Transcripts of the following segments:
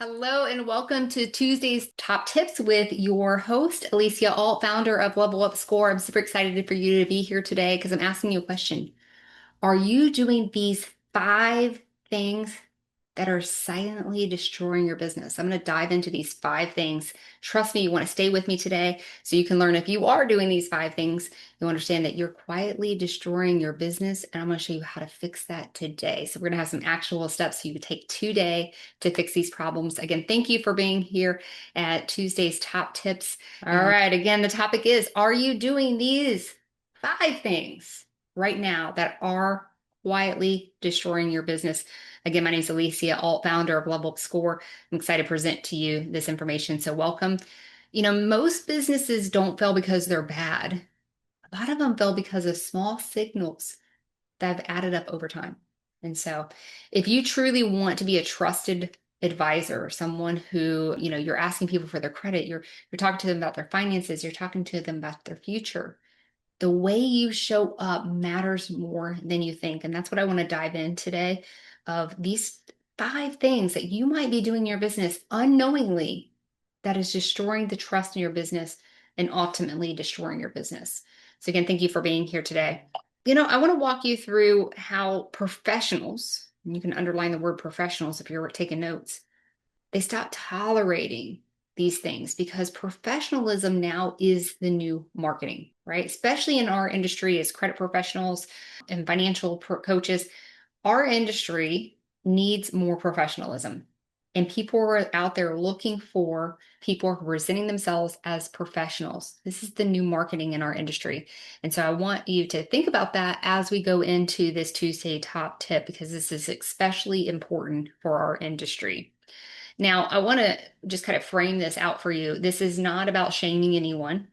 Hello and welcome to Tuesday's Top Tips with your host, Alicia Alt, founder of Level Up Score. I'm super excited for you to be here today because I'm asking you a question. Are you doing these five things that are silently destroying your business? I'm going to dive into these five things. Trust me, you want to stay with me today so you can learn if you are doing these five things, you understand that you're quietly destroying your business. And I'm going to show you how to fix that today. So we're going to have some actual steps you can take today to fix these problems. Again, thank you for being here at Tuesday's Top Tips. All right. Again, the topic is, are you doing these five things right now that are quietly destroying your business? Again, my name is Alicia Alt, founder of Level Up Score. I'm excited to present to you this information. So welcome. Most businesses don't fail because they're bad. A lot of them fail because of small signals that have added up over time. And so if you truly want to be a trusted advisor, someone who, you're asking people for their credit, you're talking to them about their finances, you're talking to them about their future, the way you show up matters more than you think. And that's what I want to dive in today of these five things that you might be doing in your business unknowingly that is destroying the trust in your business and ultimately destroying your business. So again, thank you for being here today. I want to walk you through how professionals, and you can underline the word professionals if you're taking notes, they stop tolerating these things because professionalism now is the new marketing, right? Especially in our industry as credit professionals and financial coaches, our industry needs more professionalism. And people are out there looking for people who are presenting themselves as professionals. This is the new marketing in our industry. And so I want you to think about that as we go into this Tuesday top tip, because this is especially important for our industry. Now, I want to just kind of frame this out for you. This is not about shaming anyone.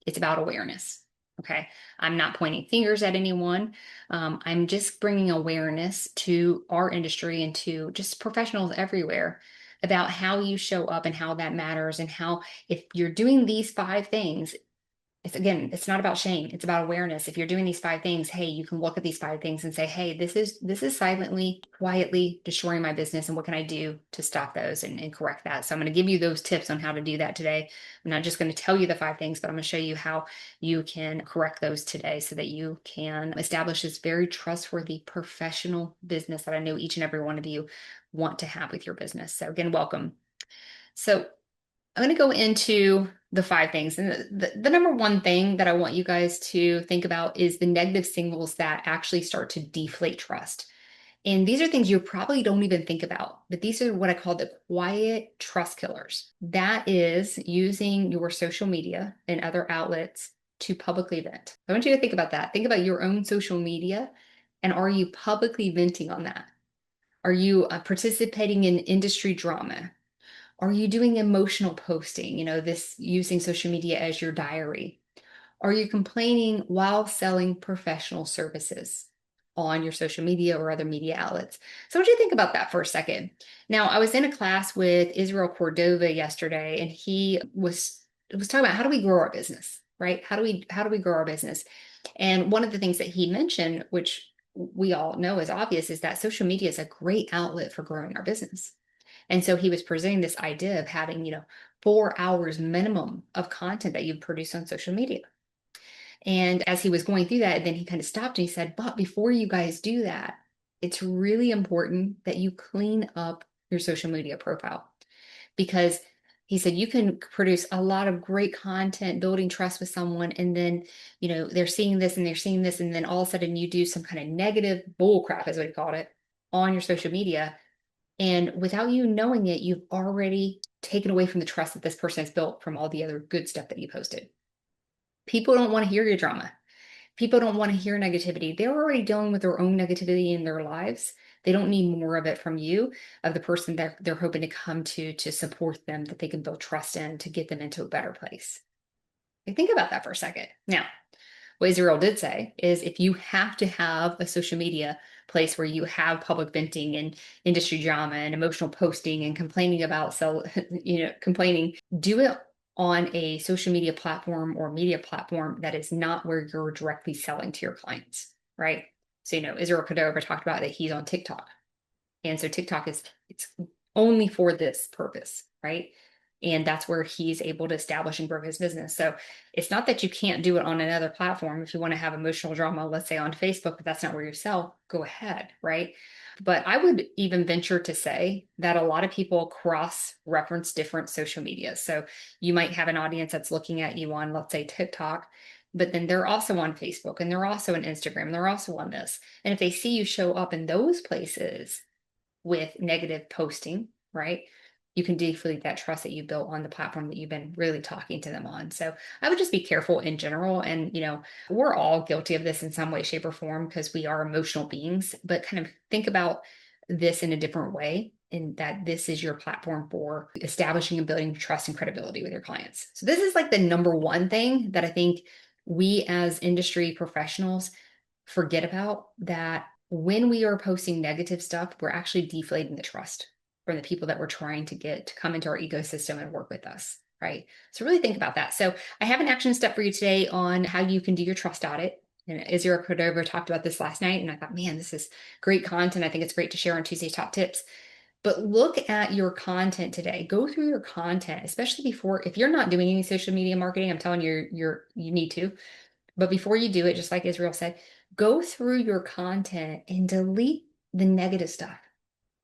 It's about awareness. Okay. I'm not pointing fingers at anyone. I'm just bringing awareness to our industry and to just professionals everywhere about how you show up and how that matters, and how if you're doing these five things, it's not about shame. It's about awareness. If you're doing these five things, hey, you can look at these five things and say, hey, this is silently, quietly destroying my business. And what can I do to stop those and correct that? So I'm going to give you those tips on how to do that today. I'm not just going to tell you the five things, but I'm going to show you how you can correct those today so that you can establish this very trustworthy professional business that I know each and every one of you want to have with your business. So again, welcome. So I'm going to go into the five things. And the number one thing that I want you guys to think about is the negative signals that actually start to deflate trust. And these are things you probably don't even think about, but these are what I call the quiet trust killers. That is using your social media and other outlets to publicly vent. I want you to think about that. Think about your own social media, and are you publicly venting on that? Are you participating in industry drama? Are you doing emotional posting? This using social media as your diary. Are you complaining while selling professional services on your social media or other media outlets? So, what do you think about that for a second? Now, I was in a class with Israel Cordova yesterday, and he was talking about how do we grow our business, right? How do we grow our business? And one of the things that he mentioned, which we all know is obvious, is that social media is a great outlet for growing our business. And so he was presenting this idea of having, 4 hours minimum of content that you produce on social media. And as he was going through that, then he kind of stopped and he said, but before you guys do that, it's really important that you clean up your social media profile, because he said you can produce a lot of great content building trust with someone, and then they're seeing this and they're seeing this, and then all of a sudden you do some kind of negative bull crap, is what he called it, on your social media, and without you knowing it, you've already taken away from the trust that this person has built from all the other good stuff that you posted. People don't want to hear your drama. People don't want to hear negativity. They're already dealing with their own negativity in their lives. They don't need more of it from you, of the person that they're hoping to come to support them, that they can build trust in to get them into a better place. Think about that for a second. Now, what Israel did say is if you have to have a social media place where you have public venting and industry drama and emotional posting and complaining about complaining, do it on a social media platform or media platform that is not where you're directly selling to your clients, right? So, Israel Cordova talked about that he's on TikTok. And so TikTok it's only for this purpose, right? And that's where he's able to establish and grow his business. So it's not that you can't do it on another platform. If you want to have emotional drama, let's say on Facebook, but that's not where you sell, go ahead, right? But I would even venture to say that a lot of people cross reference different social media. So you might have an audience that's looking at you on, let's say, TikTok, but then they're also on Facebook and they're also on Instagram, and they're also on this. And if they see you show up in those places with negative posting, right? You can deflate that trust that you built on the platform that you've been really talking to them on. So I would just be careful in general. And, we're all guilty of this in some way, shape, or form because we are emotional beings, but kind of think about this in a different way, in that this is your platform for establishing and building trust and credibility with your clients. So this is like the number one thing that I think we as industry professionals forget about, that when we are posting negative stuff, we're actually deflating the trust from the people that we're trying to get to come into our ecosystem and work with us, right? So really think about that. So I have an action step for you today on how you can do your trust audit. And Israel Cordova talked about this last night, and I thought, man, this is great content. I think it's great to share on Tuesday's Top Tips. But look at your content today. Go through your content, especially before, if you're not doing any social media marketing, I'm telling you, you need to. But before you do it, just like Israel said, go through your content and delete the negative stuff.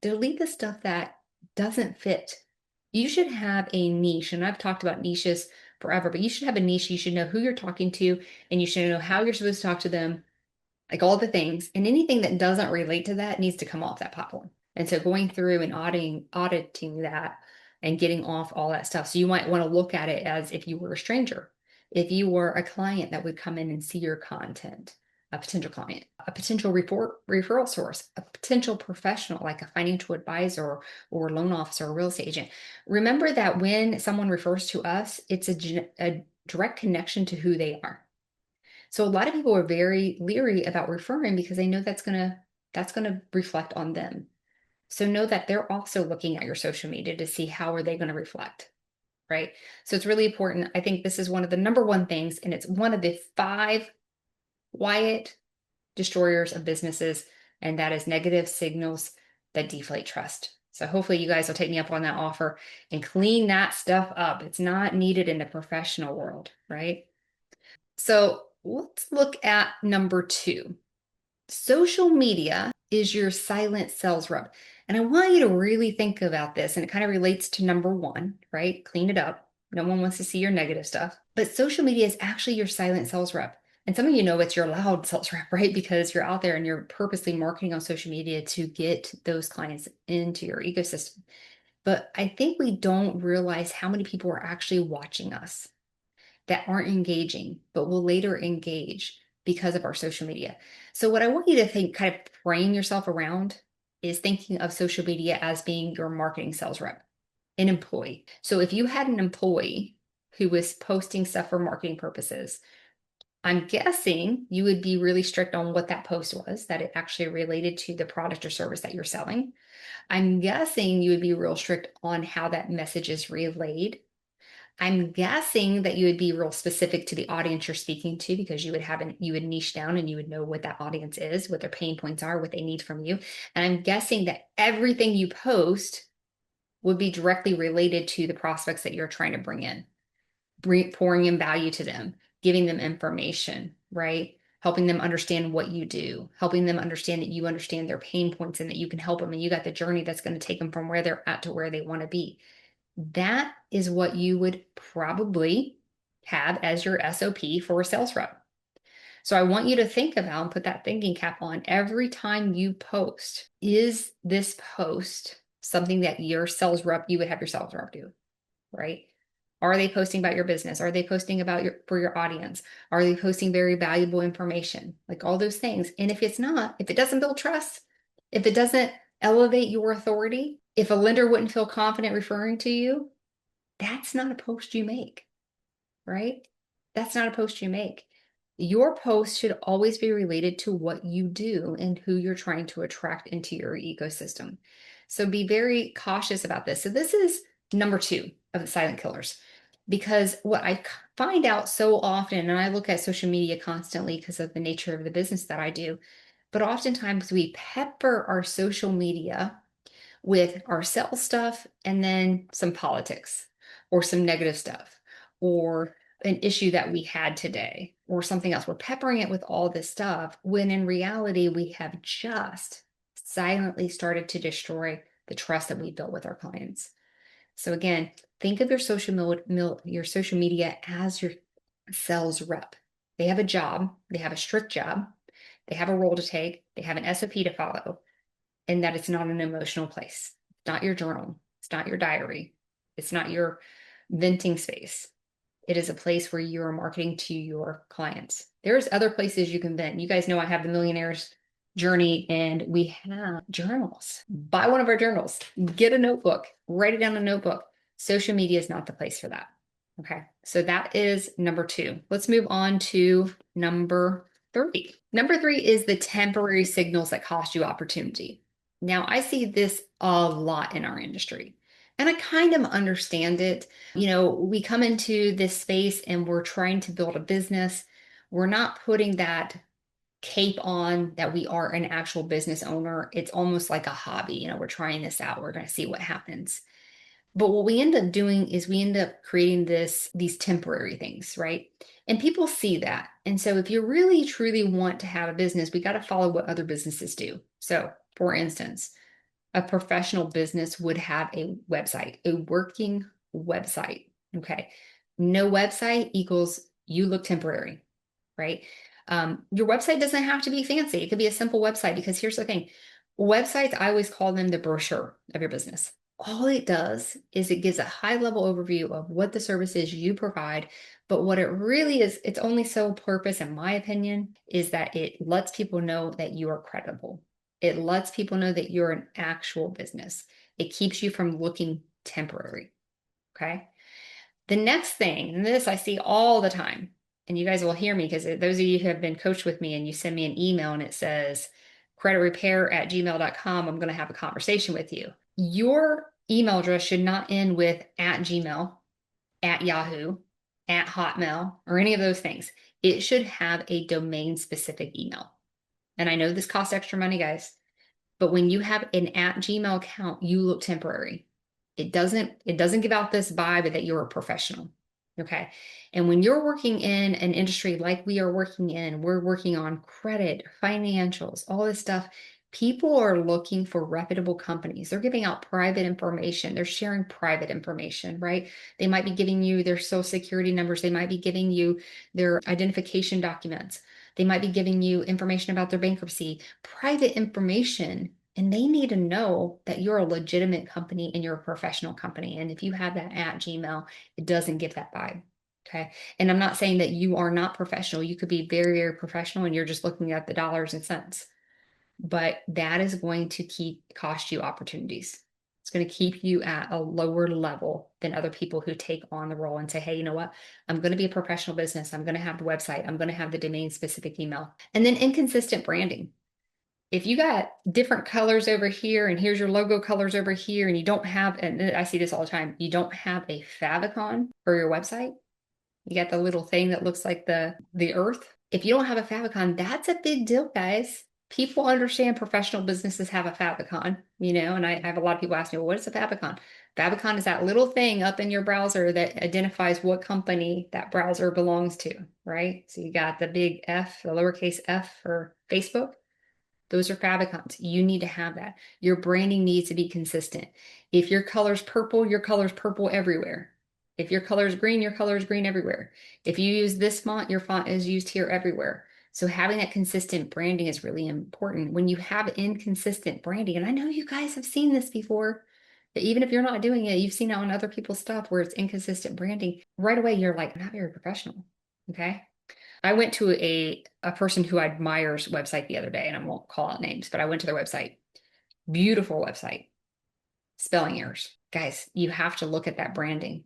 Delete the stuff that doesn't fit. You should have a niche, and I've talked about niches forever, but you should have a niche. You should know who you're talking to, and you should know how you're supposed to talk to them, like all the things. And anything that doesn't relate to that needs to come off that platform. And so going through and auditing that and getting off all that stuff. So you might want to look at it as if you were a stranger, if you were a client that would come in and see your content, a potential client, a potential referral source, a potential professional like a financial advisor or loan officer or real estate agent. Remember that when someone refers to us, it's a direct connection to who they are. So a lot of people are very leery about referring because they know that's gonna reflect on them. So know that they're also looking at your social media to see how are they going to reflect, right? So it's really important. I think this is one of the number one things, and it's one of the 5 quiet destroyers of businesses, and that is negative signals that deflate trust. So hopefully you guys will take me up on that offer and clean that stuff up. It's not needed in the professional world, right? So let's look at number 2. Social media is your silent sales rep. And I want you to really think about this. And it kind of relates to number 1, right? Clean it up. No one wants to see your negative stuff. But social media is actually your silent sales rep. And some of you know it's your loud sales rep, right? Because you're out there and you're purposely marketing on social media to get those clients into your ecosystem. But I think we don't realize how many people are actually watching us that aren't engaging, but will later engage because of our social media. So what I want you to think, kind of frame yourself around, is thinking of social media as being your marketing sales rep, an employee. So if you had an employee who was posting stuff for marketing purposes, I'm guessing you would be really strict on what that post was, that it actually related to the product or service that you're selling. I'm guessing you would be real strict on how that message is relayed. I'm guessing that you would be real specific to the audience you're speaking to, because you would niche down and you would know what that audience is, what their pain points are, what they need from you. And I'm guessing that everything you post would be directly related to the prospects that you're trying to bring in, pouring in value to them, giving them information, right? Helping them understand what you do, helping them understand that you understand their pain points and that you can help them, and you got the journey that's going to take them from where they're at to where they want to be. That is what you would probably have as your SOP for a sales rep. So I want you to think about and put that thinking cap on every time you post. Is this post something that you would have your sales rep do, right? Are they posting about your business? Are they posting about for your audience? Are they posting very valuable information? Like all those things. And if it's not, if it doesn't build trust, if it doesn't elevate your authority, if a lender wouldn't feel confident referring to you, that's not a post you make, right? That's not a post you make. Your post should always be related to what you do and who you're trying to attract into your ecosystem. So be very cautious about this. So this is number 2 of the silent killers, because what I find out so often, and I look at social media constantly because of the nature of the business that I do, but oftentimes we pepper our social media with our sales stuff and then some politics or some negative stuff or an issue that we had today or something else. We're peppering it with all this stuff when in reality, we have just silently started to destroy the trust that we built with our clients. So again, think of your your social media as your sales rep. They have a job, they have a strict job, they have a role to take, they have an SOP to follow, and that it's not an emotional place. It's not your journal, it's not your diary, it's not your venting space. It is a place where you are marketing to your clients. There's other places you can vent. You guys know I have the Millionaire's Journey and we have journals. Buy one of our journals, get a notebook, write it down in a notebook. Social media is not the place for that. Okay, so that is number 2. Let's move on to number 3. Number 3 is the temporary signals that cost you opportunity. Now, I see this a lot in our industry, and I kind of understand it. We come into this space and we're trying to build a business. We're not putting that cape on that we are an actual business owner. It's almost like a hobby. We're trying this out. We're going to see what happens. But what we end up doing is we end up creating these temporary things, right? And people see that. And so if you really truly want to have a business, we got to follow what other businesses do. So for instance, a professional business would have a website, a working website. Okay. No website equals you look temporary, right? Your website doesn't have to be fancy. It could be a simple website because here's the thing. Websites, I always call them the brochure of your business. All it does is it gives a high level overview of what the service is you provide. But what it really is, its only sole purpose, in my opinion, is that it lets people know that you are credible. It lets people know that you're an actual business. It keeps you from looking temporary. Okay. The next thing, and this I see all the time, and you guys will hear me because those of you who have been coached with me and you send me an email and it says creditrepair@gmail.com, I'm going to have a conversation with you. Your email address should not end with @Gmail, @Yahoo, @Hotmail, or any of those things. It should have a domain specific email. And I know this costs extra money, guys, but when you have an @Gmail account, you look temporary. It doesn't give out this vibe that you're a professional. Okay. And when you're working in an industry like we are working in, we're working on credit, financials, all this stuff. People are looking for reputable companies. They're giving out private information. They're sharing private information, right? They might be giving you their social security numbers. They might be giving you their identification documents. They might be giving you information about their bankruptcy, private information. And they need to know that you're a legitimate company and you're a professional company. And if you have that @Gmail, it doesn't give that vibe. Okay. And I'm not saying that you are not professional. You could be very, very professional and you're just looking at the dollars and cents. But that is going to cost you opportunities. It's going to keep you at a lower level than other people who take on the role and say, hey, you know what? I'm going to be a professional business. I'm going to have the website. I'm going to have the domain specific email. And then inconsistent branding. If you got different colors over here and here's your logo colors over here and you don't have, and I see this all the time, you don't have a favicon for your website. You got the little thing that looks like the earth. If you don't have a favicon, that's a big deal, guys. People understand professional businesses have a favicon, and I have a lot of people ask me, well, what is a favicon? Favicon is that little thing up in your browser that identifies what company that browser belongs to, right? So you got the big F, the lowercase f for Facebook. Those are favicons. You need to have that. Your branding needs to be consistent. If your color's purple, your color's purple everywhere. If your color is green, your color is green everywhere. If you use this font, your font is used here everywhere. So having that consistent branding is really important. When you have inconsistent branding, and I know you guys have seen this before, but even if you're not doing it, you've seen it on other people's stuff where it's inconsistent branding. Right away, you're like, not very professional. Okay. I went to a person who I admires website the other day, and I won't call out names, but I went to their website. Beautiful website. Spelling errors. Guys, you have to look at that branding.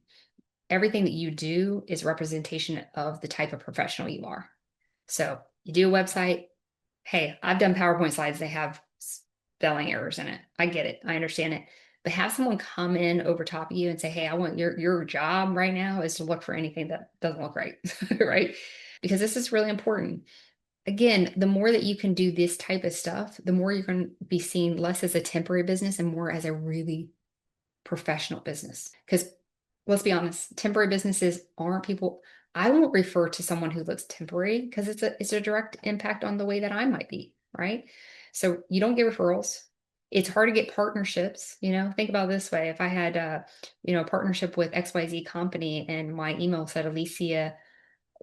Everything that you do is representation of the type of professional you are. So you do a website. Hey, I've done PowerPoint slides. They have spelling errors in it. I get it. I understand it. But have someone come in over top of you and say, hey, I want your job right now is to look for anything that doesn't look right, right? Because this is really important. again, the more that you can do this type of stuff, the more you're going to be seen less as a temporary business and more as a really professional business. Because let's be honest, temporary businesses aren't people. I won't refer to someone who looks temporary because it's a direct impact on the way that I might be, right? So you don't get referrals. It's hard to get partnerships. Think about it this way. If I had a partnership with XYZ company and my email said Alicia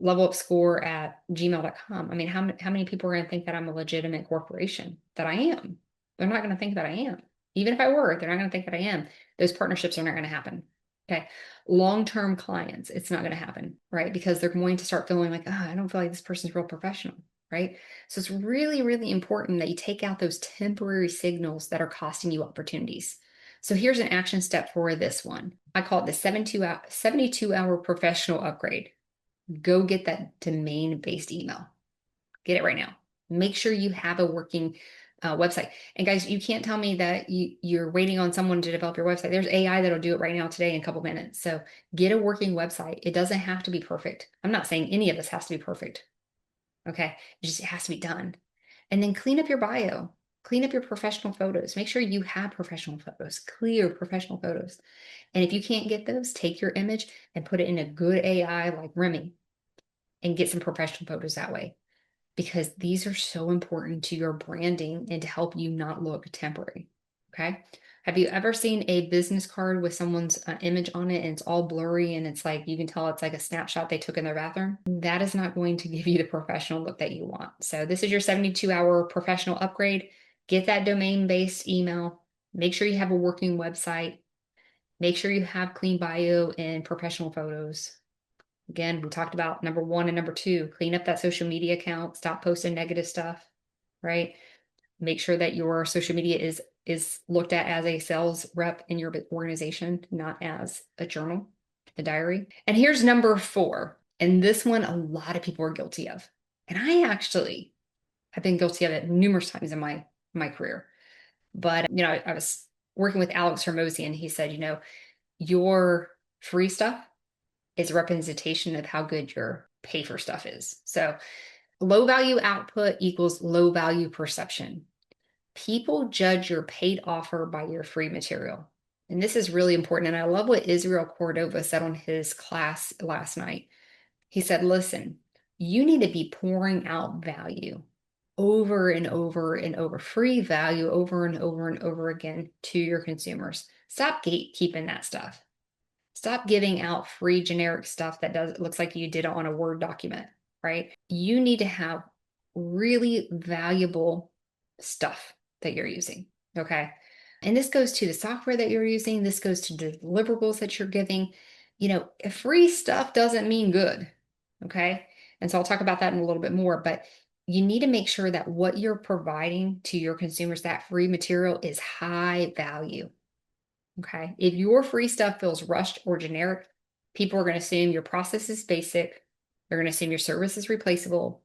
levelupscore@gmail.com. I mean, how many people are going to think that I'm a legitimate corporation? That I am. They're not going to think that I am. Even if I were, they're not going to think that I am. Those partnerships are not going to happen. Okay. Long-term clients, it's not going to happen, right? Because they're going to start feeling like, I don't feel like this person's real professional, right? So it's really, really important that you take out those temporary signals that are costing you opportunities. So here's an action step for this one. I call it the 72-hour professional upgrade. Go get that domain-based email. Get it right now. Make sure you have a working website. And guys, you can't tell me that you're waiting on someone to develop your website. There's AI that'll do it right now today in a couple minutes. So get a working website. It doesn't have to be perfect. I'm not saying any of this has to be perfect. Okay. It just has to be done. And then clean up your bio. Clean up your professional photos. Make sure you have professional photos, clear professional photos. And if you can't get those, take your image and put it in a good AI like Remy and get some professional photos that way, because these are so important to your branding and to help you not look temporary. Okay. Have you ever seen a business card with someone's image on it and it's all blurry and it's like you can tell it's like a snapshot they took in their bathroom? That is not going to give you the professional look that you want. So this is your 72-hour professional upgrade. Get that domain-based email. Make sure you have a working website. Make sure you have clean bio and professional photos. Again, we talked about number 1 and number 2, clean up that social media account, stop posting negative stuff, right? Make sure that your social media is looked at as a sales rep in your organization, not as a journal, a diary. And here's number 4. And this one, a lot of people are guilty of. And I actually have been guilty of it numerous times in my career. But, I was working with Alex Hermosi and he said, your free stuff is a representation of how good your pay for stuff is. So low value output equals low value perception. People judge your paid offer by your free material. And this is really important. And I love what Israel Cordova said on his class last night. He said, listen, you need to be pouring out value over and over and over, free value over and over and over again to your consumers. Stop gatekeeping that stuff. Stop giving out free generic stuff that looks like you did it on a Word document, right? You need to have really valuable stuff that you're using, okay? And this goes to the software that you're using. This goes to the deliverables that you're giving. Free stuff doesn't mean good, okay? And so I'll talk about that in a little bit more, but you need to make sure that what you're providing to your consumers, that free material, is high value. Okay. If your free stuff feels rushed or generic, people are going to assume your process is basic. They're going to assume your service is replaceable.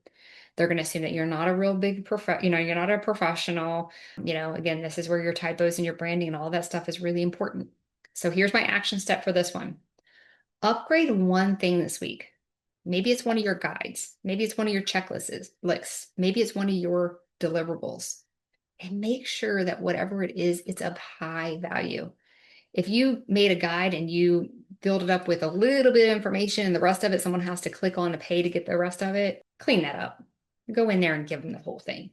They're going to assume that you're not a real big you're not a professional. Again, this is where your typos and your branding and all that stuff is really important. So here's my action step for this one. Upgrade one thing this week. Maybe it's one of your guides. Maybe it's one of your checklists. Maybe it's one of your deliverables. And make sure that whatever it is, it's of high value. If you made a guide and you filled it up with a little bit of information and the rest of it, someone has to click on to pay to get the rest of it, clean that up. Go in there and give them the whole thing,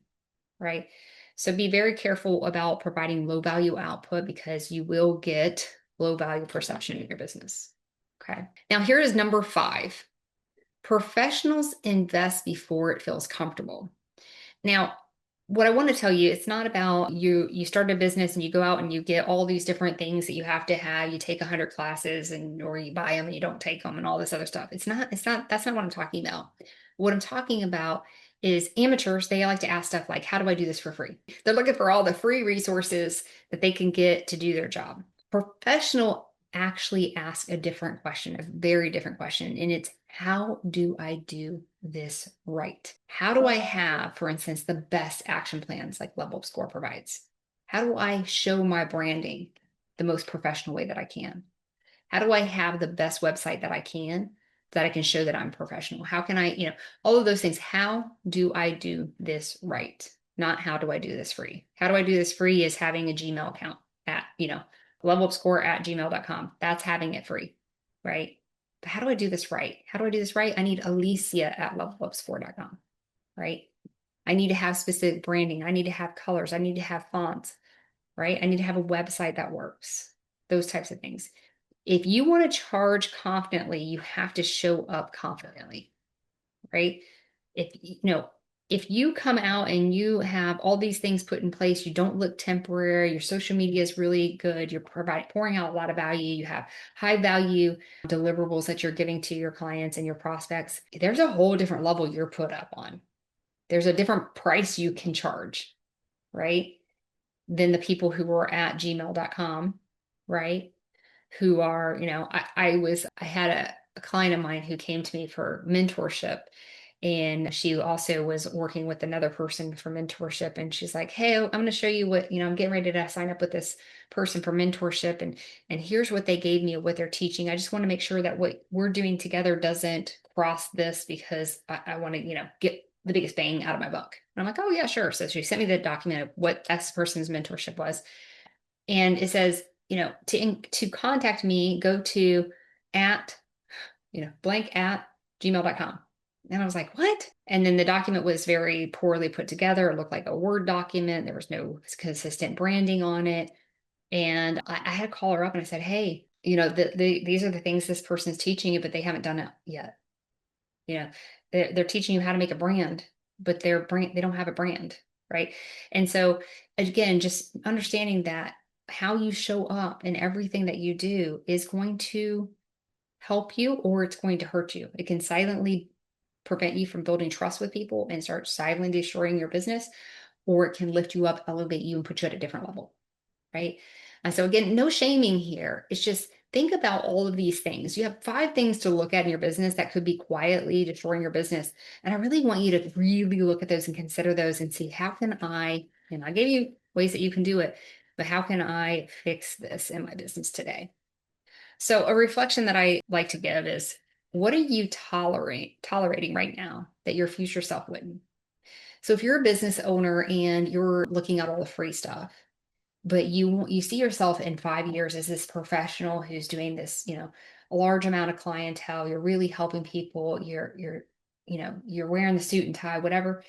right? So be very careful about providing low value output because you will get low value perception in your business. Okay. Now here is number 5. Professionals invest before it feels comfortable. Now, what I want to tell you, it's not about you start a business and you go out and you get all these different things that you have to have. You take 100 classes or you buy them and you don't take them and all this other stuff. That's not what I'm talking about. What I'm talking about is amateurs. They like to ask stuff like, how do I do this for free? They're looking for all the free resources that they can get to do their job. Professional actually ask a different question, a very different question. And it's, how do I do this right? How do I have, for instance, the best action plans like Level Up Score provides? How do I show my branding the most professional way that I can? How do I have the best website that I can that I can show that I'm professional? How can I, all of those things. How do I do this right? Not how do I do this free? How do I do this free is having a Gmail account at, levelupscore@gmail.com. That's having it free, right? But how do I do this right? How do I do this right? I need Alicia at levelupscore.com, right? I need to have specific branding. I need to have colors. I need to have fonts, right? I need to have a website that works, those types of things. If you want to charge confidently, you have to show up confidently, right? If you come out and you have all these things put in place, you don't look temporary, your social media is really good, you're pouring out a lot of value, you have high value deliverables that you're giving to your clients and your prospects, there's a whole different level you're put up on. There's a different price you can charge, right? Than the people who are at gmail.com, right? Who are, I had a client of mine who came to me for mentorship. And she also was working with another person for mentorship. And she's like, hey, I'm going to show you what, I'm getting ready to sign up with this person for mentorship. And here's what they gave me, what they're teaching. I just want to make sure that what we're doing together doesn't cross this because I want to, get the biggest bang out of my buck. And I'm like, oh yeah, sure. So she sent me the document of what this person's mentorship was. And it says, to contact me, go to at, blank at gmail.com. And I was like, what? And then the document was very poorly put together. It looked like a Word document. There was no consistent branding on it. And I had to call her up and I said, hey, these are the things this person's teaching you, but they haven't done it yet. They're teaching you how to make a brand, but they don't have a brand, right? And so again, just understanding that how you show up in everything that you do is going to help you or it's going to hurt you. It can silently prevent you from building trust with people and start silently destroying your business, or it can lift you up, elevate you, and put you at a different level, right? And so again, no shaming here. It's just think about all of these things. You have 5 things to look at in your business that could be quietly destroying your business. And I really want you to really look at those and consider those and see how can and I gave you ways that you can do it, but how can I fix this in my business today? So a reflection that I like to give is, what are you tolerating right now that your future self wouldn't? So if you're a business owner and you're looking at all the free stuff, but you see yourself in 5 years as this professional who's doing this, a large amount of clientele, you're really helping people, you're wearing the suit and tie, whatever.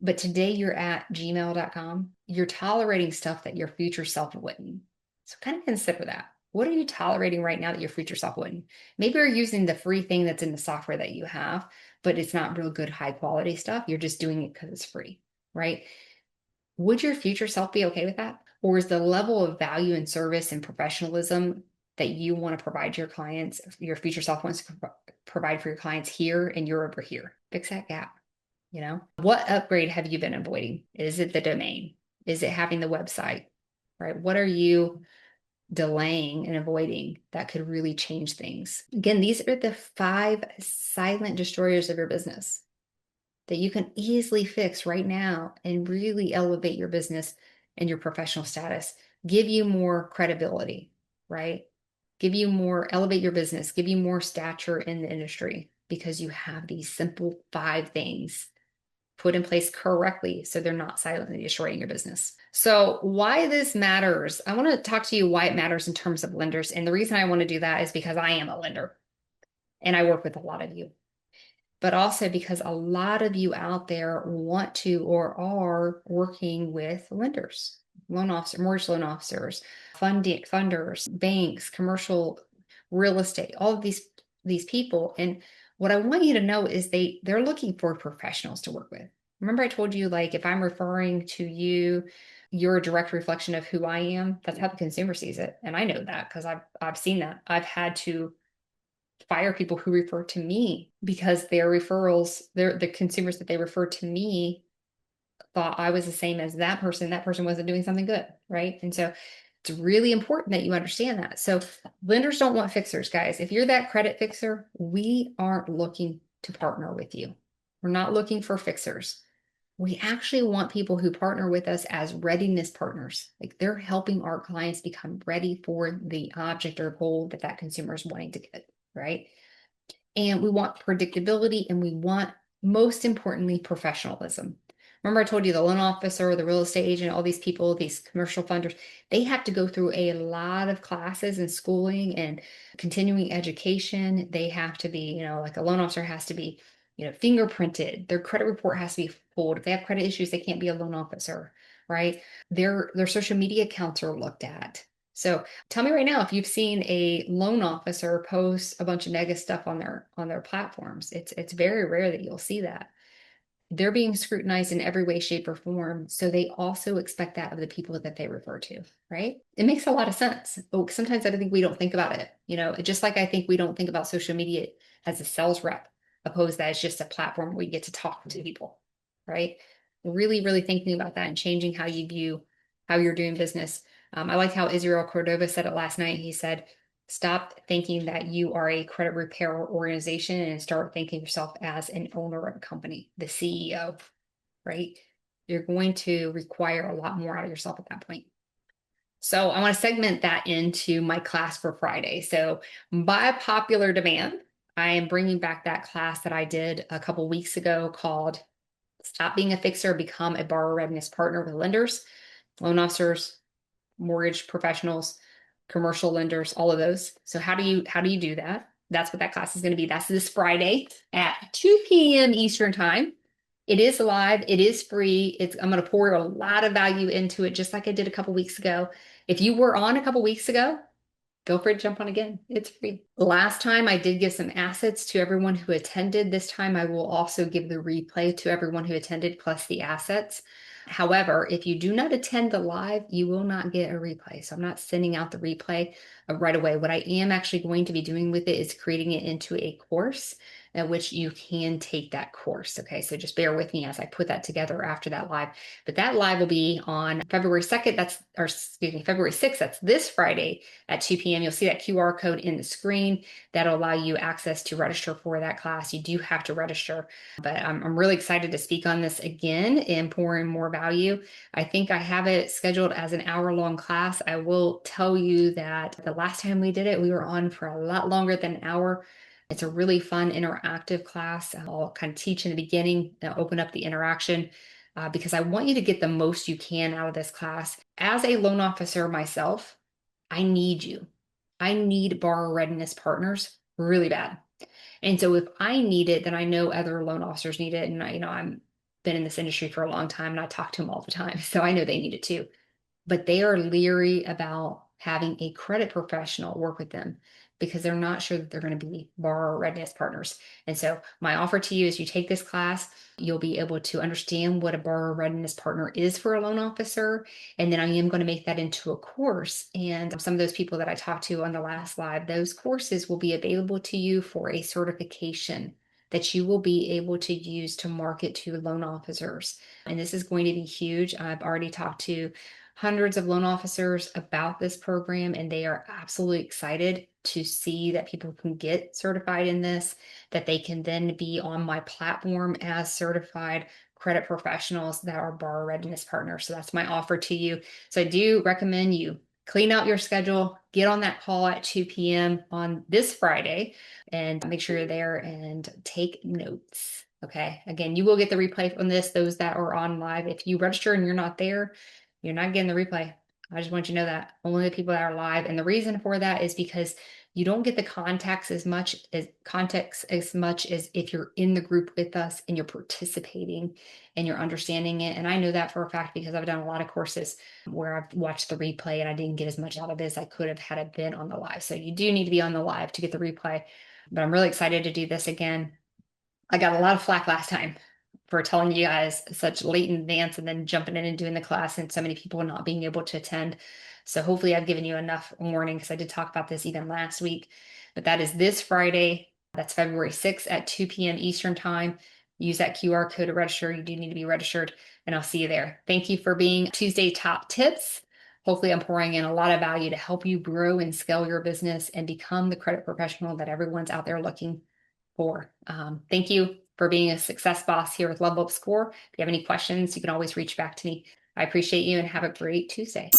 But today you're at gmail.com, you're tolerating stuff that your future self wouldn't. So kind of consider that. What are you tolerating right now that your future self wouldn't? Maybe you're using the free thing that's in the software that you have, but it's not real good, high quality stuff. You're just doing it because it's free, right? Would your future self be okay with that? Or is the level of value and service and professionalism that you want to provide your clients, your future self wants to provide for your clients here and you're over here? Fix that gap. What upgrade have you been avoiding? Is it the domain? Is it having the website, right? What are you delaying and avoiding that could really change things? Again, these are the 5 silent destroyers of your business that you can easily fix right now and really elevate your business and your professional status, give you more credibility, right? Elevate your business, give you more stature in the industry because you have these simple 5 things put in place correctly so they're not silently destroying your business. So why this matters, I want to talk to you why it matters in terms of lenders. And the reason I want to do that is because I am a lender and I work with a lot of you, but also because a lot of you out there want to or are working with lenders, mortgage loan officers, funders, banks, commercial real estate, all of these people. And what I want you to know is they're looking for professionals to work with. Remember I told you, like, if I'm referring to you, you're a direct reflection of who I am. That's how the consumer sees it. And I know that because I've seen that. I've had to fire people who refer to me because their referrals, the consumers that they refer to me thought I was the same as that person. That person wasn't doing something good, right? And so it's really important that you understand that. So lenders don't want fixers, guys. If you're that credit fixer, we aren't looking to partner with you. We're not looking for fixers. We actually want people who partner with us as readiness partners. Like, they're helping our clients become ready for the object or goal that consumer is wanting to get, right? And we want predictability, and we want, most importantly, professionalism. Remember, I told you the loan officer, the real estate agent, all these people, these commercial funders, they have to go through a lot of classes and schooling and continuing education. They have to be, like a loan officer has to be, fingerprinted. Their credit report has to be pulled. If they have credit issues, they can't be a loan officer, right? Their social media accounts are looked at. So tell me right now if you've seen a loan officer post a bunch of negative stuff on their platforms. It's very rare that you'll see that. They're being scrutinized in every way, shape, or form. So they also expect that of the people that they refer to, right? It makes a lot of sense. But sometimes I think we don't think about it. Just like I think we don't think about social media as a sales rep, opposed that it's just a platform where we get to talk to people, right? Really, really thinking about that and changing how you view how you're doing business. I like how Israel Cordova said it last night. He said, stop thinking that you are a credit repair organization and start thinking yourself as an owner of a company, the CEO, right? You're going to require a lot more out of yourself at that point. So I want to segment that into my class for Friday. So by popular demand, I am bringing back that class that I did a couple weeks ago called Stop Being a Fixer, Become a Borrower Readiness Partner with Lenders, Loan Officers, Mortgage Professionals, commercial lenders, all of those. So how do you do that? That's what that class is going to be. That's this Friday at 2 p.m. Eastern time. It is live. It is free. I'm going to pour a lot of value into it, just like I did a couple weeks ago. If you were on a couple weeks ago, feel free to jump on again. It's free. Last time I did give some assets to everyone who attended. This time I will also give the replay to everyone who attended plus the assets. However, if you do not attend the live, you will not get a replay. So I'm not sending out the replay right away. What I am actually going to be doing with it is creating it into a course at which you can take that course. Okay, so just bear with me as I put that together after that live. But that live will be on February 2nd. February 6th. That's this Friday at 2 p.m. You'll see that QR code in the screen. That'll allow you access to register for that class. You do have to register, but I'm really excited to speak on this again and pour in more value. I think I have it scheduled as an hour-long class. I will tell you that the last time we did it, we were on for a lot longer than an hour. It's a really fun interactive class. I'll kind of teach in the beginning, open up the interaction. Because I want you to get the most you can out of this class. As a loan officer myself, I need you. I need borrower readiness partners really bad. And so if I need it, then I know other loan officers need it. And I'm been in this industry for a long time and I talk to them all the time. So I know they need it too. But they are leery about having a credit professional work with them because they're not sure that they're going to be borrower readiness partners. And so my offer to you is you take this class, you'll be able to understand what a borrower readiness partner is for a loan officer. And then I am going to make that into a course. And some of those people that I talked to on the last live, those courses will be available to you for a certification that you will be able to use to market to loan officers. And this is going to be huge. I've already talked to hundreds of loan officers about this program, and they are absolutely excited to see that people can get certified in this, that they can then be on my platform as certified credit professionals that are borrower readiness partners. So that's my offer to you. So I do recommend you clean out your schedule, get on that call at 2 p.m. on this Friday, and make sure you're there and take notes. Okay. Again, you will get the replay from this, those that are on live. If you register and you're not there, you're not getting the replay. I just want you to know that only the people that are live. And the reason for that is because you don't get the context as much as if you're in the group with us and you're participating and you're understanding it. And I know that for a fact because I've done a lot of courses where I've watched the replay and I didn't get as much out of it as I could have had it been on the live. So you do need to be on the live to get the replay. But I'm really excited to do this again. I got a lot of flack last time for telling you guys such late in advance and then jumping in and doing the class and so many people not being able to attend. So hopefully I've given you enough warning because I did talk about this even last week. But that is this Friday. That's February 6th at 2 p.m. Eastern time. Use that QR code to register. You do need to be registered, and I'll see you there. Thank you for being Tuesday Top Tips. Hopefully I'm pouring in a lot of value to help you grow and scale your business and become the credit professional that everyone's out there looking for. Thank you for being a success boss here with Level Up Score. If you have any questions, you can always reach back to me. I appreciate you and have a great Tuesday.